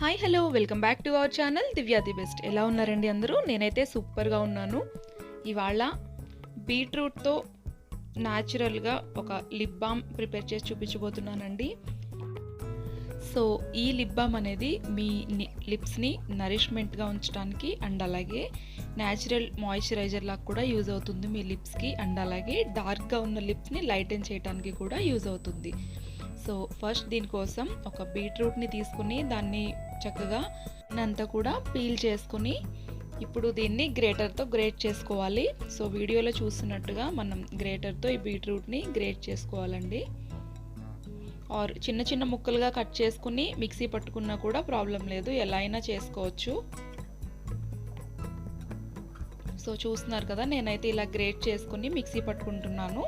Hi hello welcome back to our channel Divya the best. ఎలా ఉన్నారండి అందరూ? నేనైతే సూపర్గా ఉన్నాను. ఇవాళ బీట్రూట్తో న్యాచురల్గా ఒక లిప్ బామ్ ప్రిపేర్ చేసి చూపించబోతున్నానండి. సో ఈ లిప్ బామ్ అనేది మీ లిప్స్ని నరిష్మెంట్గా ఉంచడానికి అండ్ అలాగే న్యాచురల్ మాయిశ్చరైజర్ లాగా కూడా యూజ్ అవుతుంది మీ లిప్స్కి. అండ్ అలాగే డార్క్గా ఉన్న లిప్స్ని లైటెన్ చేయడానికి కూడా యూజ్ అవుతుంది. సో ఫస్ట్ దీనికోసం ఒక బీట్రూట్ని తీసుకుని దాన్ని చక్కగా అంతా కూడా పీల్ చేసుకుని ఇప్పుడు దీన్ని గ్రేటర్తో గ్రేట్ చేసుకోవాలి. సో వీడియోలో చూస్తున్నట్టుగా మనం గ్రేటర్తో ఈ బీట్రూట్ని గ్రేట్ చేసుకోవాలండి. ఆర్ చిన్న చిన్న ముక్కలుగా కట్ చేసుకుని మిక్సీ పట్టుకున్నా కూడా ప్రాబ్లం లేదు, ఎలా అయినా చేసుకోవచ్చు. సో చూస్తున్నారు కదా, నేనైతే ఇలా గ్రేట్ చేసుకుని మిక్సీ పట్టుకుంటున్నాను.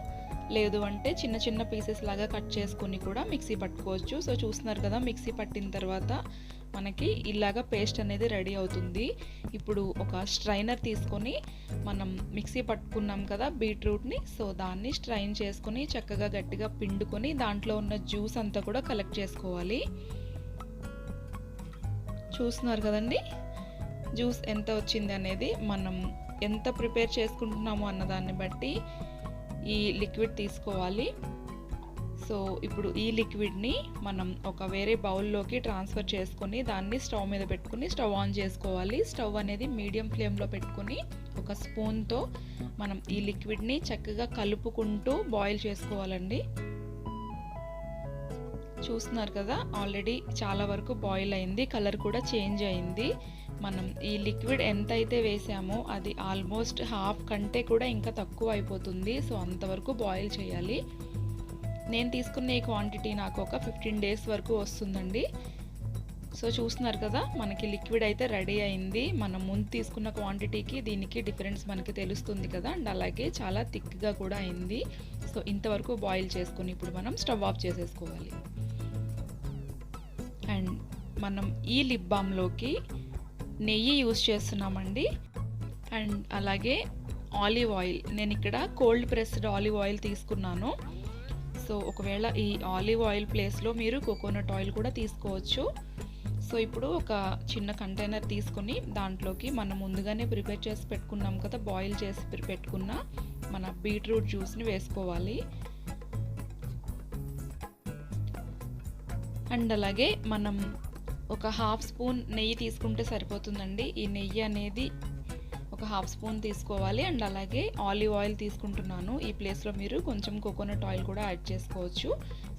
లేదు అంటే చిన్న చిన్న పీసెస్ లాగా కట్ చేసుకుని కూడా మిక్సీ పట్టుకోవచ్చు. సో చూస్తున్నారు కదా, మిక్సీ పట్టిన తర్వాత మనకి ఇలాగా పేస్ట్ అనేది రెడీ అవుతుంది. ఇప్పుడు ఒక స్ట్రైనర్ తీసుకొని మనం మిక్సీ పట్టుకున్నాం కదా బీట్రూట్ని, సో దాన్ని స్ట్రైన్ చేసుకొని చక్కగా గట్టిగా పిండుకొని దాంట్లో ఉన్న జ్యూస్ అంతా కూడా కలెక్ట్ చేసుకోవాలి. చూస్తున్నారు కదండి, జ్యూస్ ఎంత వచ్చింది అనేది మనం ఎంత ప్రిపేర్ చేసుకుంటున్నామో అన్నదాన్ని బట్టి ఈ లిక్విడ్ తీసుకోవాలి. సో ఇప్పుడు ఈ లిక్విడ్ని మనం ఒక వేరే బౌల్లోకి ట్రాన్స్ఫర్ చేసుకొని దాన్ని స్టవ్ మీద పెట్టుకుని స్టవ్ ఆన్ చేసుకోవాలి. స్టవ్ అనేది మీడియం ఫ్లేమ్లో పెట్టుకొని ఒక స్పూన్తో మనం ఈ లిక్విడ్ని చక్కగా కలుపుకుంటూ బాయిల్ చేసుకోవాలండి. చూస్తున్నారు కదా, ఆల్రెడీ చాలా వరకు బాయిల్ అయింది, కలర్ కూడా చేంజ్ అయింది. మనం ఈ లిక్విడ్ ఎంత అయితే వేసామో అది ఆల్మోస్ట్ హాఫ్ కంటే కూడా ఇంకా తక్కువ అయిపోతుంది. సో అంతవరకు బాయిల్ చేయాలి. నేను తీసుకున్న ఈ క్వాంటిటీ నాకు ఒక 15 days వరకు వస్తుందండి. సో చూస్తున్నారు కదా, మనకి లిక్విడ్ అయితే రెడీ అయింది. మనం ముందు తీసుకున్న క్వాంటిటీకి దీనికి డిఫరెన్స్ మనకి తెలుస్తుంది కదా. అండ్ అలాగే చాలా థిక్గా కూడా అయింది. సో ఇంతవరకు బాయిల్ చేసుకుని ఇప్పుడు మనం స్టవ్ ఆఫ్ చేసేసుకోవాలి. అండ్ మనం ఈ లిప్ బామ్లోకి నెయ్యి యూజ్ చేస్తున్నామండి. అండ్ అలాగే ఆలివ్ ఆయిల్, నేను ఇక్కడ కోల్డ్ ప్రెస్డ్ ఆలివ్ ఆయిల్ తీసుకున్నాను. సో ఒకవేళ ఈ ఆలివ్ ఆయిల్ ప్లేస్లో మీరు కోకోనట్ ఆయిల్ కూడా తీసుకోవచ్చు. సో ఇప్పుడు ఒక చిన్న కంటైనర్ తీసుకొని దాంట్లోకి మనం ముందుగానే ప్రిపేర్ చేసి పెట్టుకున్నాం కదా, బాయిల్ చేసి పెట్టుకున్న మన బీట్రూట్ జ్యూస్ని వేసుకోవాలి. అండ్ అలాగే మనం ఒక హాఫ్ స్పూన్ నెయ్యి తీసుకుంటే సరిపోతుందండి. ఈ నెయ్యి అనేది ఒక హాఫ్ స్పూన్ తీసుకోవాలి. అండ్ అలాగే ఆలివ్ ఆయిల్ తీసుకుంటున్నాను. ఈ ప్లేస్లో మీరు కొంచెం కోకోనట్ ఆయిల్ కూడా యాడ్ చేసుకోవచ్చు.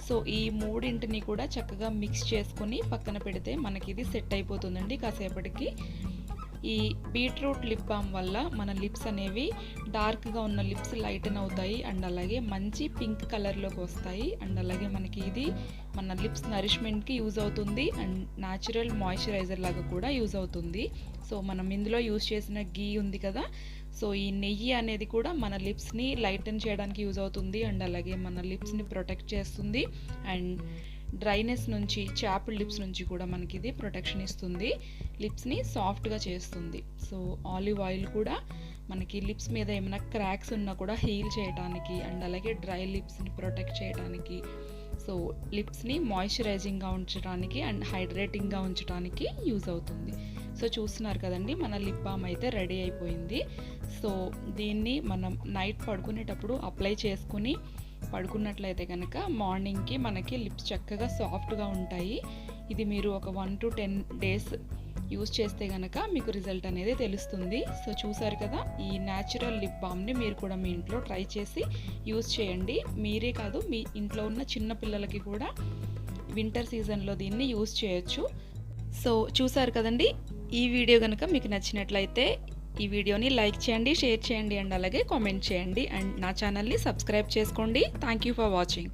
సో ఈ మూడింటిని కూడా చక్కగా మిక్స్ చేసుకొని పక్కన పెడితే మనకి ఇది సెట్ అయిపోతుందండి కాసేపటికి. ఈ బీట్రూట్ లిప్ బామ్ వల్ల మన లిప్స్ అనేవి డార్క్గా ఉన్న లిప్స్ లైటన్ అవుతాయి. అండ్ అలాగే మంచి పింక్ కలర్లోకి వస్తాయి. అండ్ అలాగే మనకి ఇది మన లిప్స్ నరిష్మెంట్కి యూజ్ అవుతుంది. అండ్ న్యాచురల్ మాయిశ్చరైజర్ లాగా కూడా యూజ్ అవుతుంది. సో మనం ఇందులో యూజ్ చేసిన గీ ఉంది కదా, సో ఈ నెయ్యి అనేది కూడా మన లిప్స్ని లైటన్ చేయడానికి యూజ్ అవుతుంది. అండ్ అలాగే మన లిప్స్ని ప్రొటెక్ట్ చేస్తుంది. అండ్ డ్రైనెస్ నుంచి, చాప్డ్ లిప్స్ నుంచి కూడా మనకి ఇది ప్రొటెక్షన్ ఇస్తుంది, లిప్స్ని సాఫ్ట్గా చేస్తుంది. సో ఆలివ్ ఆయిల్ కూడా మనకి లిప్స్ మీద ఏమైనా క్రాక్స్ ఉన్నా కూడా హీల్ చేయడానికి అండ్ అలాగే డ్రై లిప్స్ని ప్రొటెక్ట్ చేయడానికి, సో లిప్స్ని మాయిశ్చరైజింగ్గా ఉంచడానికి అండ్ హైడ్రేటింగ్గా ఉంచడానికి యూజ్ అవుతుంది. సో చూస్తున్నారు కదండి, మన లిప్ బామ్ అయితే రెడీ అయిపోయింది. సో దీన్ని మనం నైట్ పడుకునేటప్పుడు అప్లై చేసుకుని పడుకున్నట్లయితే కనుక మార్నింగ్కి మనకి లిప్స్ చక్కగా సాఫ్ట్గా ఉంటాయి. ఇది మీరు ఒక 1 to 10 days యూజ్ చేస్తే కనుక మీకు రిజల్ట్ అనేది తెలుస్తుంది. సో చూసారు కదా, ఈ న్యాచురల్ లిప్ బామ్ని మీరు కూడా మీ ఇంట్లో ట్రై చేసి యూజ్ చేయండి. మీరే కాదు, మీ ఇంట్లో ఉన్న చిన్న పిల్లలకి కూడా వింటర్ సీజన్లో దీన్ని యూజ్ చేయొచ్చు. సో చూసారు కదండి, ఈ వీడియో కనుక మీకు నచ్చినట్లయితే ఈ వీడియోని లైక్ చేయండి, షేర్ చేయండి అండ్ అలాగే కామెంట్ చేయండి. అండ్ నా ఛానల్ని సబ్స్క్రైబ్ చేసుకోండి. Thank you for watching.